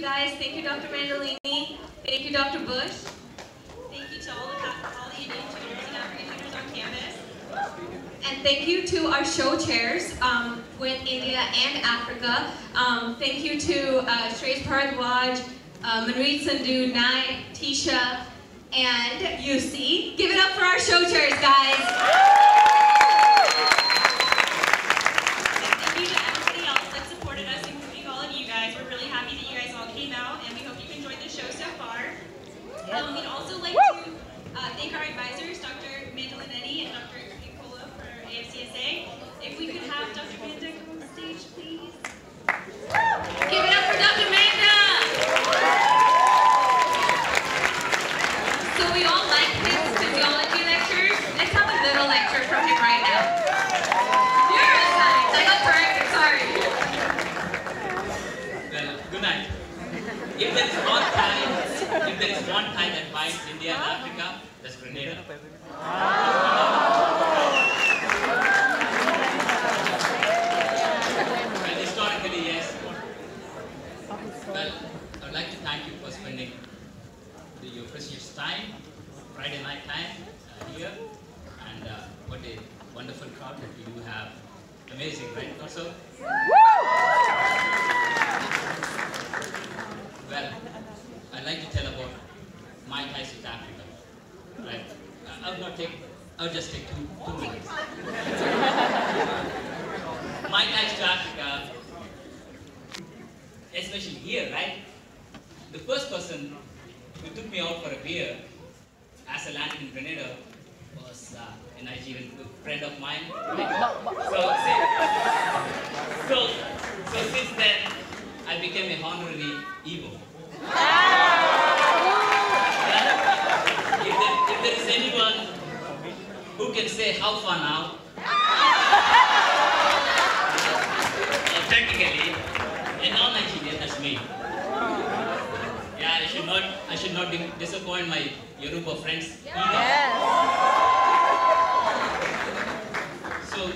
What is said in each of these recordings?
guys. Thank you, Dr. Mandalaneni. Thank you, Dr. Bush. Thank you to all the Indian tutors and African tutors on campus. And thank you to our show chairs with India and Africa. Thank you to Shreys Bharadwaj, Manreet Sandhu, Nai, Tisha, and UC. Give it up for our show chairs, guys. Thank you to everybody else that supported us, including all of you guys. We're really happy that you guys all came out, and we hope you've enjoyed the show so far. We'd also like to thank our advisors, Dr. Mandalaneni and Dr. Nicola for AFCSA. If we could have Dr. Manda come on stage, please. Give it up for Dr. Manda! So we all like his physiology lectures. Let's have a little lecture from him right now. Neuroscience! I got corrected, sorry. Well, good night. If there is one time that binds India and Africa, that's Grenada. Well, historically, yes. Well, I would like to thank you for spending your precious time, Friday night time here, and what a wonderful crowd that we do have. Amazing, right? Also, well, I'd like to tell about my ties with Africa. Right? I would just take two minutes. My ties to Africa, especially here, right? The first person who took me out for a beer as I landed in Grenada was a Nigerian friend of mine. So since then, I became a honorary Igbo. If there is anyone who can say how far now, technically, a non-Nigerian, that's me. Yeah, I should not disappoint my Yoruba friends either. So,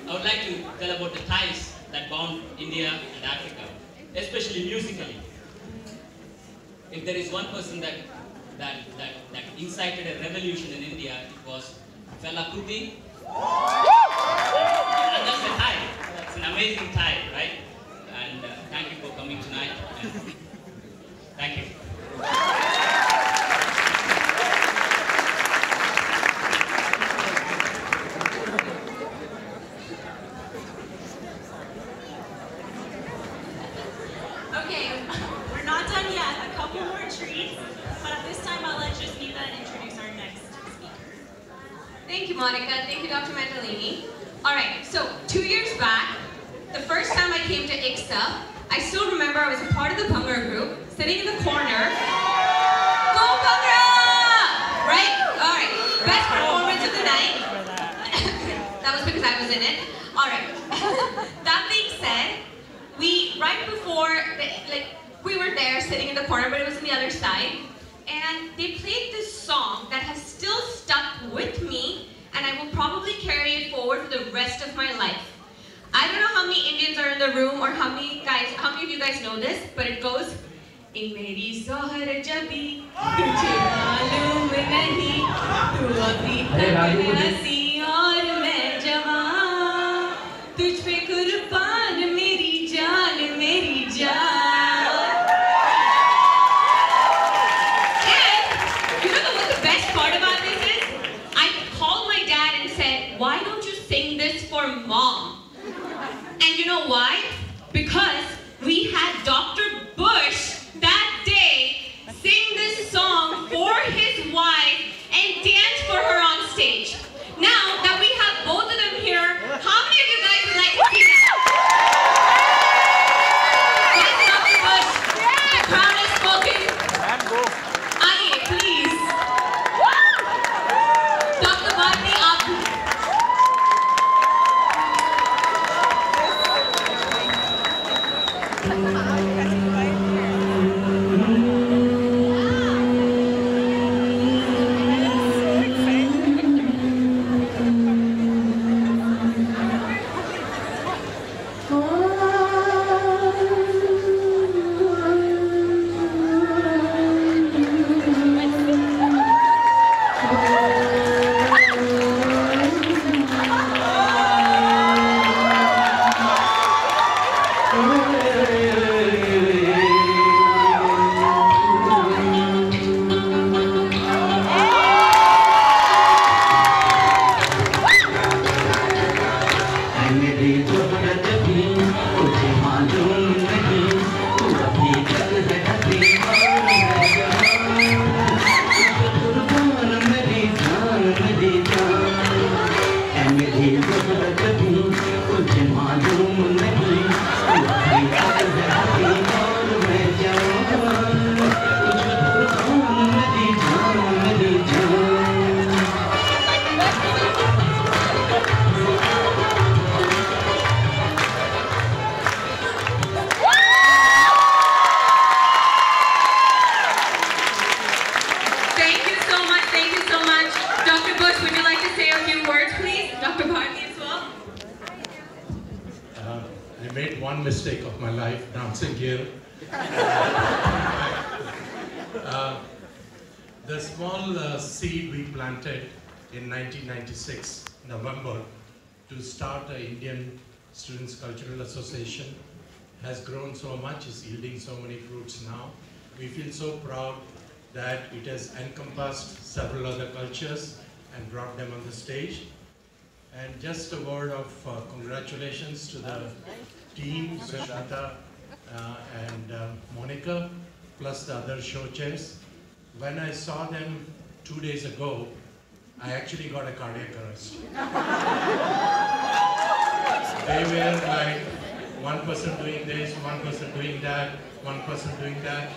I would like to tell about the ties that bound India and Africa, especially musically. If there is one person that incited a revolution in India, it was Fela Kuti. And that's a tie. That's an amazing tie, right? And thank you for coming tonight. And thank you. Okay, we're not done yet. A couple more treats, but at this time I'll let Jasmita introduce our next speaker. Thank you, Monica. Thank you, Dr. Mandalaneni. All right, so 2 years back, the first time I came to ICSA, I still remember I was a part of the Bhangra group, sitting in the corner. Go Bhangra! Right? All right. Best performance of the night. That was because I was in it. All right. That being said, right before, we were there sitting in the corner, but it was on the other side, and they played this song that has still stuck with me, and I will probably carry it forward for the rest of my life. I don't know how many Indians are in the room or how many of you guys know this, but it goes, "In meri zohar jabi, tujhe malum nahi, tu abhi tak hasi aur main jawan, tujh pe qurban meri jaan, meri jaan." And you know what the best part about this is? I called my dad and said, "Why don't you sing this for Mom?" And you know why? Because we had Dr. Bush that day sing this song for his wife and dance for her on stage. Now that we have both of them here, how many of you guys would like to see that? Yes, Dr. Bush, the crowd has spoken. Aye, please. Dr. Bharti, aap. I made one mistake of my life dancing here. The small seed we planted in 1996, November, to start the Indian Students Cultural Association has grown so much, is yielding so many fruits now. We feel so proud that it has encompassed several other cultures and brought them on the stage. And just a word of congratulations to the team, Bhusnurmath and Monica, plus the other show chairs. When I saw them 2 days ago, I actually got a cardiac arrest. They were like one person doing this, one person doing that, one person doing that.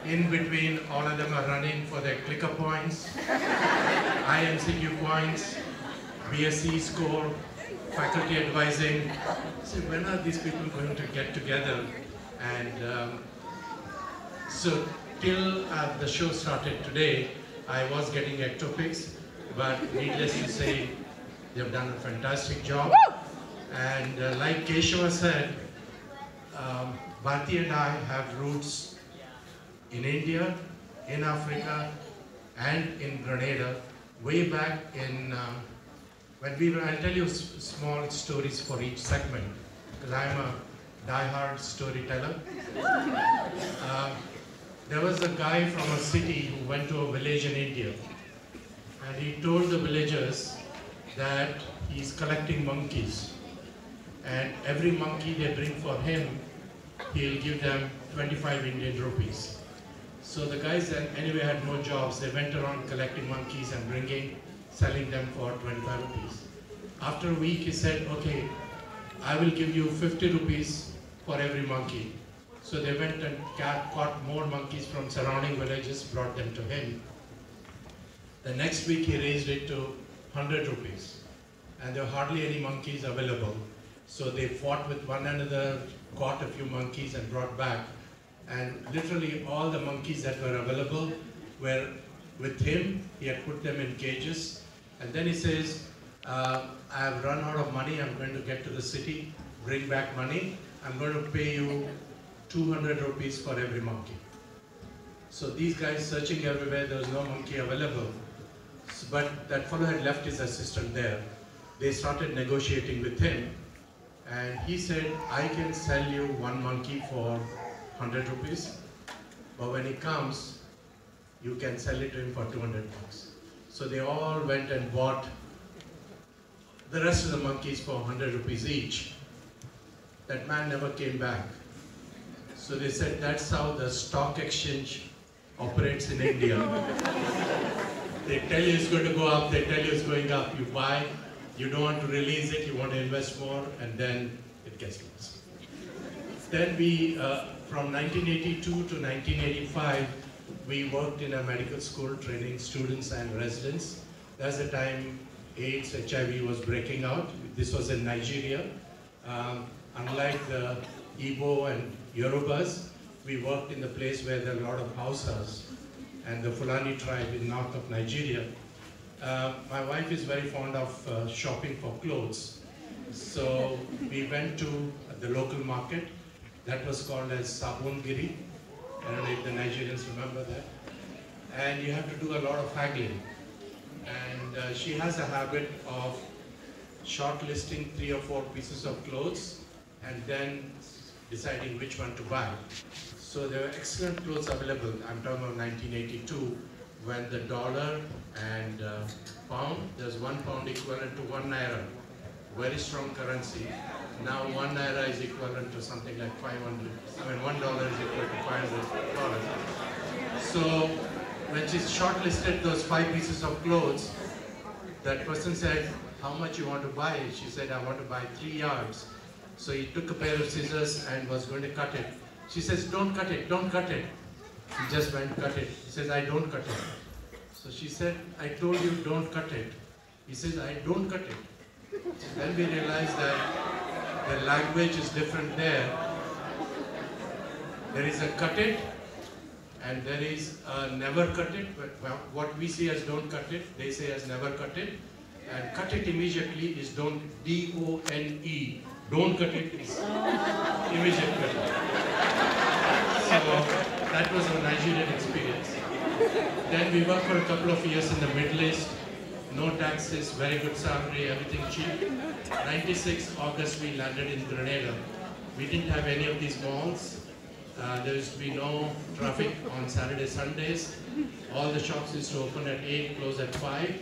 In between, all of them are running for their clicker points, IMCQ points, BSc score, faculty advising. So when are these people going to get together? And so till the show started today, I was getting ectopics, but needless to say, they've done a fantastic job. And like Keshava said, Bharti and I have roots in India, in Africa, and in Grenada. Way back in, when we were, I'll tell you small stories for each segment, because I'm a die-hard storyteller. There was a guy from a city who went to a village in India, and he told the villagers that he's collecting monkeys, and every monkey they bring for him, he'll give them 25 Indian rupees. So the guys then anyway had no jobs. They went around collecting monkeys and selling them for 25 rupees. After a week he said, okay, I will give you 50 rupees for every monkey. So they went and caught more monkeys from surrounding villages, brought them to him. The next week he raised it to 100 rupees. And there were hardly any monkeys available. So they fought with one another, caught a few monkeys and brought back. And literally all the monkeys that were available were with him. He had put them in cages. And then he says, I have run out of money. I'm going to get to the city, bring back money. I'm going to pay you 200 rupees for every monkey. So these guys searching everywhere, there was no monkey available. But that fellow had left his assistant there. They started negotiating with him. And he said, I can sell you one monkey for 100 rupees, but when he comes, you can sell it to him for 200 bucks. So they all went and bought the rest of the monkeys for 100 rupees each. That man never came back. So they said, that's how the stock exchange operates in India. They tell you it's going to go up, they tell you it's going up. You buy, you don't want to release it, you want to invest more, and then it gets lost. Then we, from 1982 to 1985, we worked in a medical school training students and residents. That's the time AIDS, HIV was breaking out. This was in Nigeria. Unlike the Igbo and Yorubas, we worked in the place where there are a lot of Hausas and the Fulani tribe in north of Nigeria. My wife is very fond of shopping for clothes. So we went to the local market. That was called as Sabungiri. I don't know if the Nigerians remember that. And you have to do a lot of haggling. And she has a habit of shortlisting 3 or 4 pieces of clothes and then deciding which one to buy. So there were excellent clothes available. I'm talking about 1982, when the dollar and pound, there's 1 pound equivalent to 1 naira. Very strong currency. Now 1 naira is equivalent to something like 500. I mean, $1 is equal to $500. So when she shortlisted those 5 pieces of clothes, that person said, how much you want to buy? She said, I want to buy 3 yards. So he took a pair of scissors and was going to cut it. She says, don't cut it, don't cut it. He just went cut it. He says, I don't cut it. So she said, I told you don't cut it. He says, I don't cut it. Then we realized that the language is different there. There is a cut it and there is a never cut it. But what we see as don't cut it, they say as never cut it. And cut it immediately is don't, D-O-N-E. Don't cut it is immediate cut it. So that was a Nigerian experience. Then we worked for a couple of years in the Middle East. No taxes, very good salary, everything cheap. 96 August we landed in Grenada. We didn't have any of these malls. There used to be no traffic on Saturday, Sundays. All the shops used to open at 8, close at 5.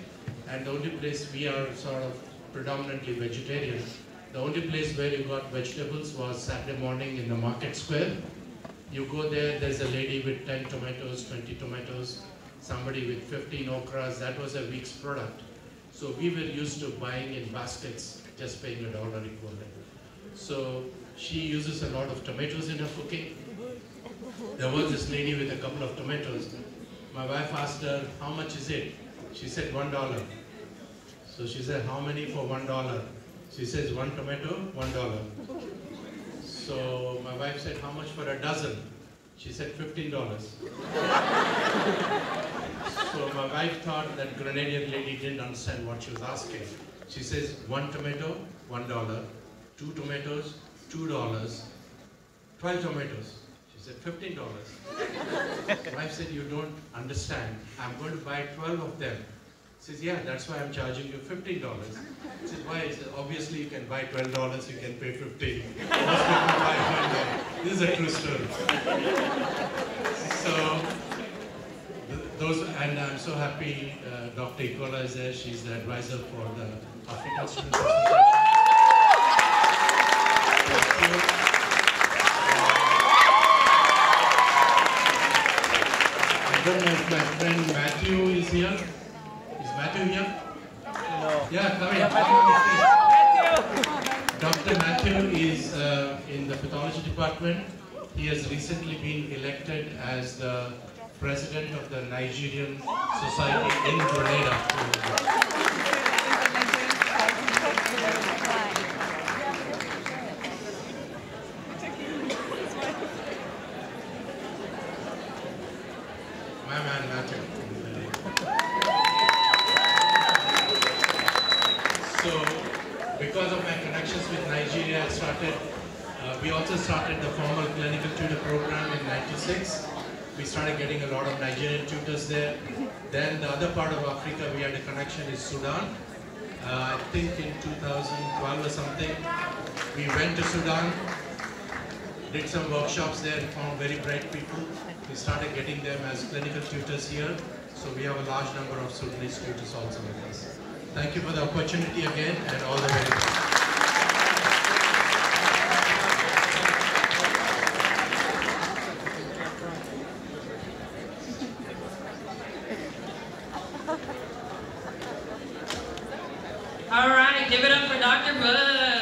And the only place, we are sort of predominantly vegetarian. The only place where you got vegetables was Saturday morning in the market square. You go there, there's a lady with 10 tomatoes, 20 tomatoes, somebody with 15 okras. That was a week's product. So we were used to buying in baskets, just paying $1 equivalent. So she uses a lot of tomatoes in her cooking. There was this lady with a couple of tomatoes. My wife asked her, how much is it? She said $1. So she said, how many for $1? She says, 1 tomato, $1. So my wife said, how much for a dozen? She said, $15. So my wife thought that Grenadian lady didn't understand what she was asking. She says, 1 tomato, $1, 2 tomatoes, $2, 12 tomatoes. She said, $15. My wife said, you don't understand. I'm going to buy 12 of them. She says, yeah, that's why I'm charging you $15. She said, why? He said, obviously you can buy $12, you can pay $15. Most people buy $1. This is a true story. So, and I'm so happy Dr. Ikola is there. She's the advisor for the African Students Association. I don't know if my friend Matthew is here. Is Matthew here? No. Yeah, come here. Dr. Matthew is in the pathology department. He has recently been elected as the president of the Nigerian Society in Grenada. My man, Matthew. So, because of my connections with Nigeria, we also started the formal clinical tutor program in '96. We started getting a lot of Nigerian tutors there. Then the other part of Africa we had a connection is Sudan. I think in 2012 or something, we went to Sudan, did some workshops there, found very bright people. We started getting them as clinical tutors here. So we have a large number of Sudanese tutors also with us. Thank you for the opportunity again, and all the very best. All right, give it up for Dr. Bush.